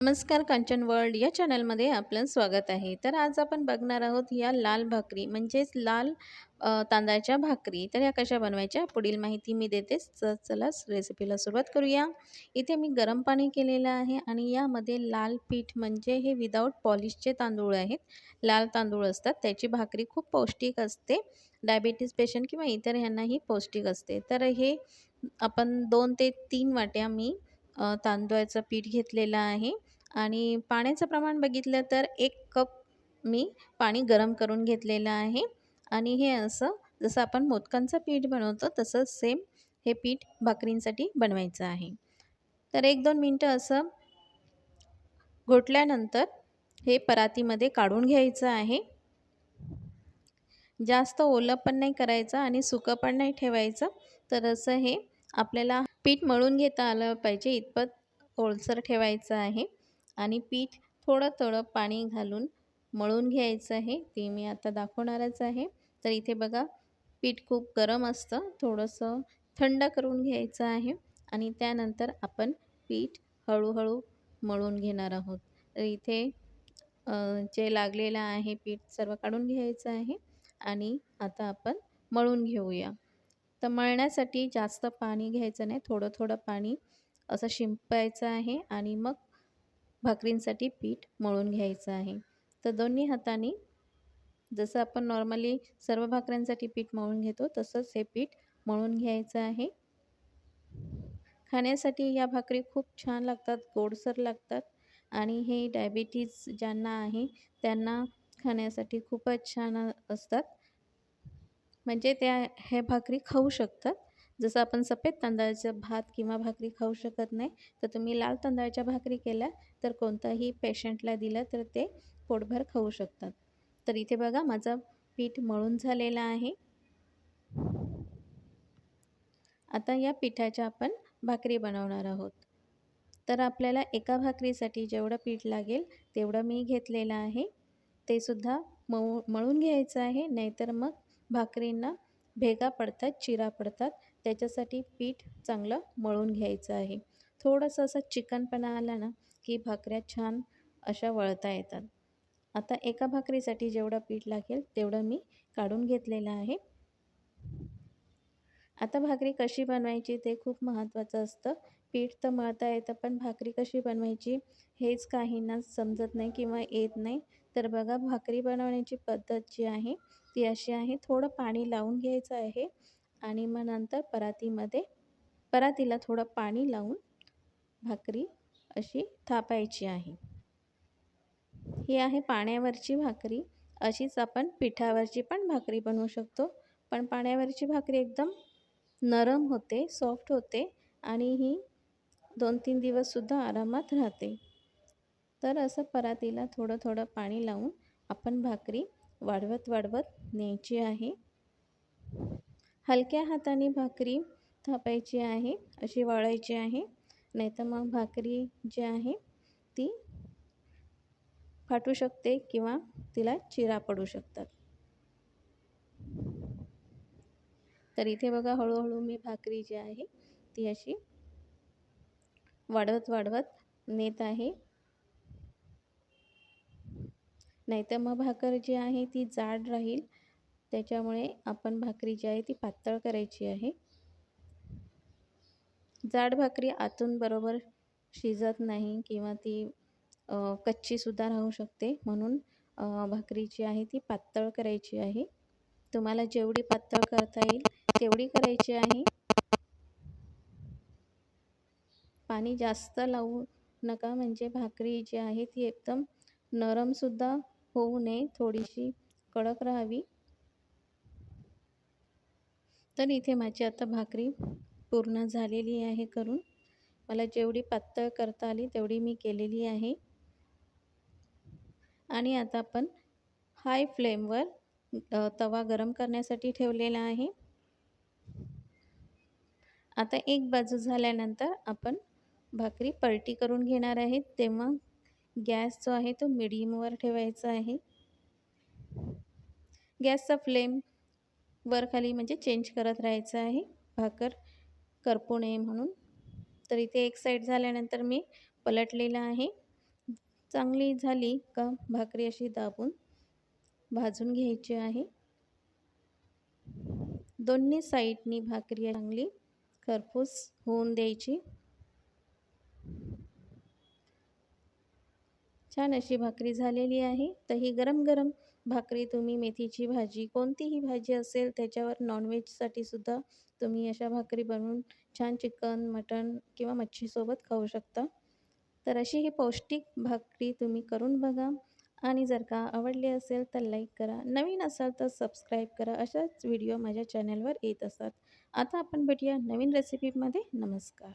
नमस्कार कांचन वर्ल्ड या चॅनलमध्ये आपलं स्वागत आहे. तर आज आपण बघणार आहोत या लाल भाकरी म्हणजेच लाल तांदळाच्या भाकरी. तर या कशा बनवायच्या पुढील माहिती मी देतेच. चला रेसिपीला सुरुवात करूया. इथे मी गरम पाणी केलेलं आहे आणि यामध्ये लाल पीठ म्हणजे हे विदाऊट पॉलिशचे तांदूळ आहेत. लाल तांदूळ असतात. त्याची भाकरी खूप पौष्टिक असते. डायबिटीज पेशंट किंवा इतर ह्यांनाही पौष्टिक असते. तर हे आपण 2 ते 3 वाट्या मी तांदळाचं पीठ घेतलेलं आहे. आणि पाण्याचं प्रमाण बघितलं तर 1 कप मी पाणी गरम करून घेतलेलं आहे आणि हे असं जसं आपण मोदकांचं पीठ बनवतो तसंच सेम हे पीठ भाकरींसाठी बनवायचं आहे. तर 1-2 मिनटं असं घोटल्यानंतर हे परातीमध्ये काढून घ्यायचं आहे. जास्त ओलं पण नाही करायचं आणि सुकं पण नाही ठेवायचं. तर असं हे आपल्याला पीठ मळून घेता आलं पाहिजे इतपत ओलसर ठेवायचं आहे. आणि पीठ थोडं पाणी घालून मळून घ्यायचं आहे. ते मी आता दाखवणारच आहे. तर इथे बघा पीठ खूप गरम असतं. थोडंसं थंड करून घ्यायचं आहे आणि त्यानंतर आपण पीठ हळूहळू मळून घेणार आहोत. तर इथे जे लागलेलं आहे पीठ सर्व काढून घ्यायचं आहे आणि आता आपण मळून घेऊया. तर मळण्यासाठी जास्त पाणी घ्यायचं नाही. थोडं पाणी असं शिंपायचं आहे आणि मग भाकरींसाठी पीठ मळून घ्यायचं आहे. तर दोन्ही हातांनी जसं आपण नॉर्मली सर्व भाकऱ्यांसाठी पीठ मळून घेतो तसंच हे पीठ मळून घ्यायचं आहे. खाण्यासाठी या भाकरी खूप छान लागतात, गोडसर लागतात आणि हे डायबिटीज ज्यांना आहे त्यांना खाण्यासाठी खूपच छान असतात. म्हणजे त्या ह्या भाकरी खाऊ शकतात. जसं आपण सफेद तांदळाचा भात किंवा भाकरी खाऊ शकत नाही, तर तुम्ही लाल तांदळाच्या भाकरी केल्या तर कोणताही पेशंटला दिलं तर ते पोटभर खाऊ शकतात. तर इथे बघा माझं पीठ मळून झालेलं आहे. आता या पिठाच्या आपण भाकरी बनवणार आहोत. तर आपल्याला एका भाकरीसाठी जेवढं पीठ लागेल तेवढं मी घेतलेलं आहे. ते सुद्धा मळून घ्यायचं आहे, नाहीतर मग भाकरींना भेगा पडतात, चिरा पडतात. त्याच्यासाठी पीठ चांगलं मळून घ्यायचं आहे. थोडंसं असं चिकनपणा आला ना, की भाकऱ्या छान अशा वळता येतात. आता एका भाकरीसाठी जेवढं पीठ लागेल तेवढं मी काढून घेतलेलं आहे. आता भाकरी कशी बनवायची ते खूप महत्त्वाचं असतं. पीठ तर मळता येतं, पण भाकरी कशी बनवायची हेच काहींना समजत नाही किंवा येत नाही. तर बघा भाकरी बनवण्याची पद्धत जी आहे ती अशी आहे. थोडं पाणी लावून घ्यायचं आहे आणि मग नंतर परातीला थोडं पाणी लावून भाकरी अशी थापायची आहे. ही आहे पाण्यावरची भाकरी. अशीच आपण पिठावरची पण भाकरी बनवू शकतो. पण पाण्यावरची भाकरी एकदम नरम होते, सॉफ्ट होते आणि ही 2-3 दिवससुद्धा आरामात राहते. तर असं परातीला थोडं पाणी लावून आपण भाकरी वाढवत न्यायची आहे. हलक्या हाताने भाकरी थापायची आहे, अशी वाळायची आहे. नाहीतर मग भाकरी जी आहे ती फाटू शकते किंवा तिला चिरा पडू शकतात. तर इथे बघा हळूहळू मी भाकरी जी आहे ती अशी वाढवत नेत आहे. नाहीतर मग भाकर जी आहे ती जाड राहील. त्याच्यामुळे आपण भाकरी जी आहे ती पातळ करायची आहे. जाड भाकरी आतून बरोबर शिजत नाही किंवा ती कच्चीसुद्धा राहू शकते. म्हणून भाकरी जी आहे ती पातळ करायची आहे. तुम्हाला जेवढी पातळ करता येईल तेवढी करायची आहे. पाणी जास्त लावू नका, म्हणजे भाकरी जी आहे ती एकदम नरमसुद्धा होऊ नये, थोडीशी कडक राहावी. तर इथे माझी आता भाकरी पूर्ण झालेली आहे करून. मला जेवढी पातळ करता आली तेवढी मी केलेली आहे. आणि आता आपण हाय फ्लेमवर तवा गरम करण्यासाठी ठेवलेला आहे. आता एक बाजू झाल्यानंतर आपण भाकरी पलटी करून घेणार आहे. तेव्हा गॅस जो आहे तो मीडियमवर ठेवायचा आहे. गॅसचा फ्लेम वर खाली म्हणजे चेंज करत राहायचं आहे, भाकर करपू नये म्हणून. तर इथे एक साईड झाल्यानंतर मी पलटलेलं आहे चांगली झाली का भाकरी अशी दाबून भाजून घ्यायची आहे. दोन्ही साईडनी भाकरी चांगली खरपूस होऊन द्यायची. छान अशी भाकरी झालेली आहे. तर ही गरम गरम भाकरी तुम्ही मेथीची भाजी कोणतीही भाजी असेल त्याच्यावर नॉनव्हेजसाठी सुद्धा तुम्ही अशा भाकरी बनवून छान चिकन मटण किंवा मच्छीसोबत खाऊ शकता. तर अशी ही पौष्टिक भाकरी तुम्ही करून बघा आणि जर का आवडली असेल तर लाईक करा. नवीन असाल तर सबस्क्राईब करा. अशाच व्हिडिओ माझ्या चॅनलवर येत असतात. आता आपण भेटूया नवीन रेसिपीमध्ये. नमस्कार.